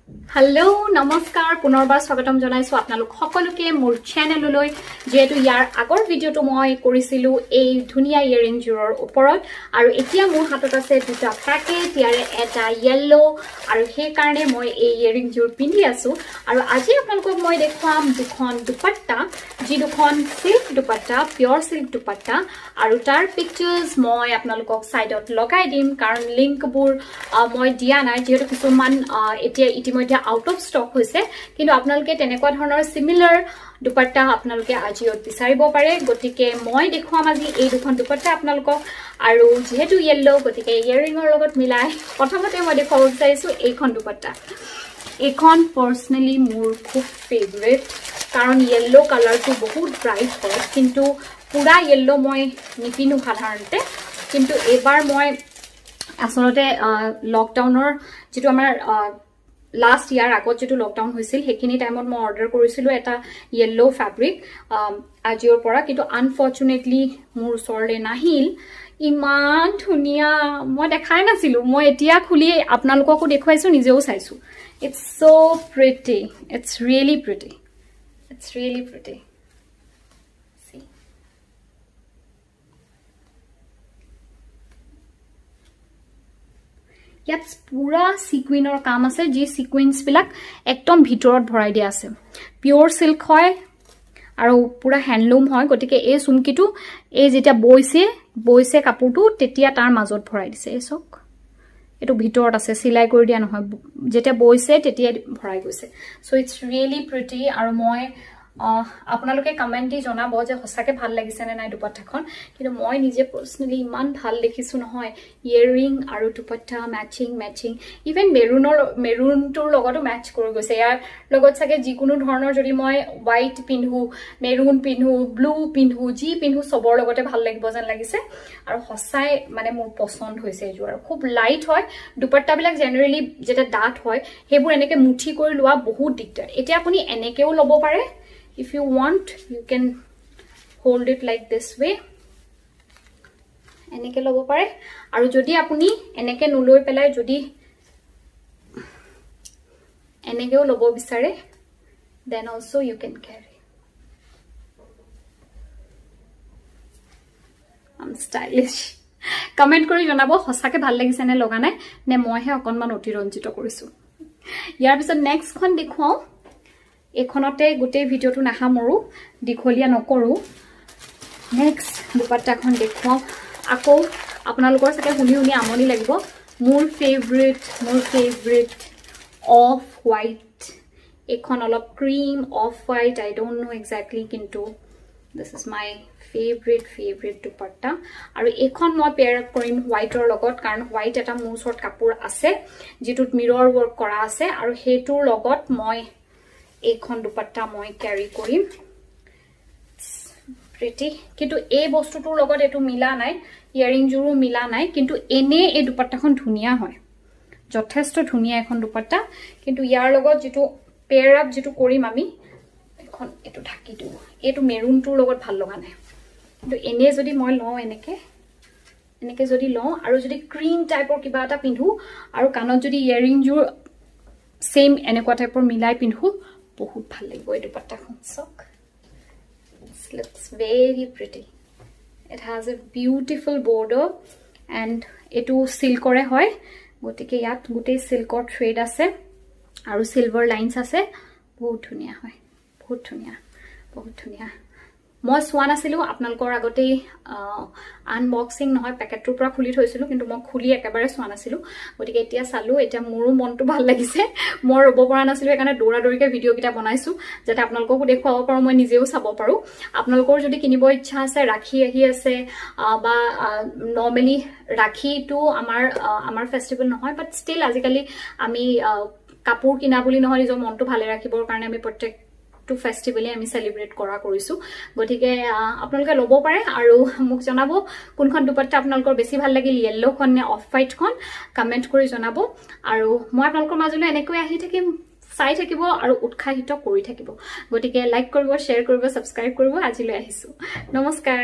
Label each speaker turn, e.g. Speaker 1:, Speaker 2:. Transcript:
Speaker 1: Hello, namaskar, punorbar swagatam janaisu apnalok সকলোকে মোৰ চেনেললৈ যেটো ইয়াৰ আগৰ ভিডিওটো মই কৰিছিলো এই ধুনিয়া ইয়াৰিং জোৰৰ ওপৰত আৰু এতিয়া মোৰ হাতত আছে দুটা প্যাকেট ইয়াৰে এটা yellow আৰু সেই কাৰণে মই এই ইয়াৰিং জোৰ পিন্ধি আছো আৰু আজি আপোনালোকক মই দেখুৱাম দুখন দুপাট্টা যি দুখন silk dupatta pure silk dupatta আৰু তাৰ পিকচাৰ্স মই আপোনালোকক সাইডত লগাই দিম কাৰণ লিংকবোৰ মই দিয়া নাই যেটো কিছুমান এতিয়া ইতিমধ্যে out of stock hoise kintu apnaloke tenekwa dhoroner similar dupatta apnaloke AJIO bisaribo pare gotike moi dekhuam aji ei dukhon dupatta apnalokok aru jehetu yellow gotike earring or logot milai prothomote moi dekhabo bisarisu eikhon dupatta ekhon personally mur khub favorite karon yellow color tu bahut bright hoy kintu pura yellow moi nipinu sadharonte kintu ebar moi asolote lockdownor jetu amar last year agot jetu lockdown hoisil hekini time ot moi order korisilu eta yellow fabric AJIO pora kintu unfortunately mur sorle nahil iman dhunia moi dekhai nasilu moi etia khuli apnalokoku dekhwaisu nijeu saisu it's so pretty it's really pretty ইয়াত পুরা সিকুইনৰ কাম আছে যি sequins বিলাক একদম ভিতৰত ভৰাই দিয়া আছে পিওৰ সিল্ক হয় আৰু পুৰা হ্যান্ডলুম হয় গটিকে এই সুমকিটো এই যেটা বইছে কাপোৰটো তেতিয়া তাৰ মাজত ভৰাই দিছে এই সক এটো ভিতৰত আছে সিলাই কৰি দিয়া নহয় যেটা বইছে তেতিয়া ভৰাই গৈছে সো ইটস ৰিয়েলি প্ৰিটি আৰু মই আপোনালোকে কমেন্ট দি জনাব যে হসাকে ভাল লাগিছে নে নাই দুপাট্টাখন কিন্তু মই নিজে পার্সোনালি ইমান ভাল দেখিছো নহয় ইয়াৰিং আৰু dupatta matching even maroon tour লগতো ম্যাচ কৰি গৈছে ইয়াৰ লগত সাকে যিকোনো ধৰণৰ যদি মই হোৱাইট পিন্ধু মেৰুন পিন্ধু ব্লু পিন্ধু যি পিন্ধু সবৰ লগতে ভাল লাগিব যেন লাগিছে আৰু হসাই মানে মোৰ পছন্দ হৈছে এই জোৰ খুব লাইট হয় দুপাট্টা বিলাক জেনাৰেলি যেটা ডাট হয় হেবোৰ এনেকে মুঠি কৰি লোৱা বহুত দিগদাৰ এতিয়া আপুনি এনেকেও লব পাৰে if you want you can hold it like this way eneke lobo pare aru jodi apuni eneke nuloi pelai jodi enekeo lobo bisare then also you can carry I'm stylish comment kori janabo hosake bhal lagise ne loga nai ne moi he okonman otironjito korisu yar bisot next khon dekhao এখনতে গুটে ভিডিওটো নাহা মৰু দিখলিয়া নকৰো next দুপাট্টাখন দেখুৱা আকো আপোনালোকৰ সাকে শুনি আমনি লাগিব মোৰ ফেভাৰিট অফ হোৱাইট এখন অলপ cream off white I don't know exactly কিন্তু this is my favourite dupatta আৰু এখন মই পেয়াৰ আপ কৰিম হোৱাইটৰ লগত কাৰণ হোৱাইট এটা মোৰ শৰ্ট কাপোৰ আছে যেটোত মিৰৰ ওয়াৰ্ক কৰা আছে আৰু হেতুৰ লগত মই এইখন দুপাট্টা মই ক্যাৰি কৰিম প্ৰিটি কিন্তু এই বস্তুটোৰ লগত এটো মিলা নাই ইয়াৰিং জোৰো মিলা নাই কিন্তু এনে এই দুপাট্টাখন ধুনিয়া হয় যথেষ্ট ধুনিয়া এখন দুপাট্টা কিন্তু ইয়াৰ লগত যেটো পেয়াৰ আপ যেটো কৰিম আমি এখন এটো ঢাকি দিও এটো মেৰুনটোৰ লগত ভাল লগা নাই কিন্তু এনে যদি মই লও এনেকে যদি লও আৰু যদি ক্ৰীম টাইপৰ কিবা এটা পিন্ধু আৰু কানত যদি ইয়াৰিং জোৰ সেম এনেকুৱা টাইপৰ মিলাই পিন্ধু বহুত ভাল লাগিব এই দুপাট্টাখন সক it looks very pretty it has a beautiful border and etu silkore hoy gotike yat gute silkor thread ase aru silver lines ase bahut dhuniya hoy bahut dhuniya মই সোৱান আছিলো আপোনালোকৰ আগতে আনবক্সিং নহয় পেকেটটোৰ পৰা খুলি থৈছিলো কিন্তু মই খুলি একেবাৰে সোৱান আছিলো গতিকে এতিয়া চালো এতিয়া মোৰো মনটো ভাল লাগিছে মই ৰব পৰা নাছিলো একাৰণে দৌৰাদৌৰিকে ভিডিও কিটা বনাইছো যাতে আপোনালোককো দেখুৱাব পাৰো মই নিজেও চাব পাৰো আপোনালোকৰ যদি কিনিব ইচ্ছা আছে ৰাখি আহি আছে বা নৰমালি ৰাখিটো আমাৰ ফেষ্টিভেল নহয় বাট ষ্টিল আজিকালি আমি কাপোৰ কিনা বুলি নহয় নিজৰ মনটো ভালে ৰাখিবৰ কাৰণে আমি প্ৰত্যেক টু ফেষ্টিভেলে আমি সেলিব্ৰেট কৰিছো গতিকে আপোনালোকে লব পাৰে আৰু মোক জনাব কোনখন দুপাট্টা আপোনালোকৰ বেছি ভাল লাগিল yellow খন নে অফ হোৱাইট খন কমেন্ট কৰি জনাব আৰু মই আপোনালোকৰ মাজলৈ এনেকৈ আহি থাকিম চাই থাকিব আৰু উৎসাহিত কৰি থাকিব গতিকে লাইক কৰিব শেয়াৰ কৰিব সাবস্ক্ৰাইব কৰিব আজিলৈ আহিছো নমস্কাৰ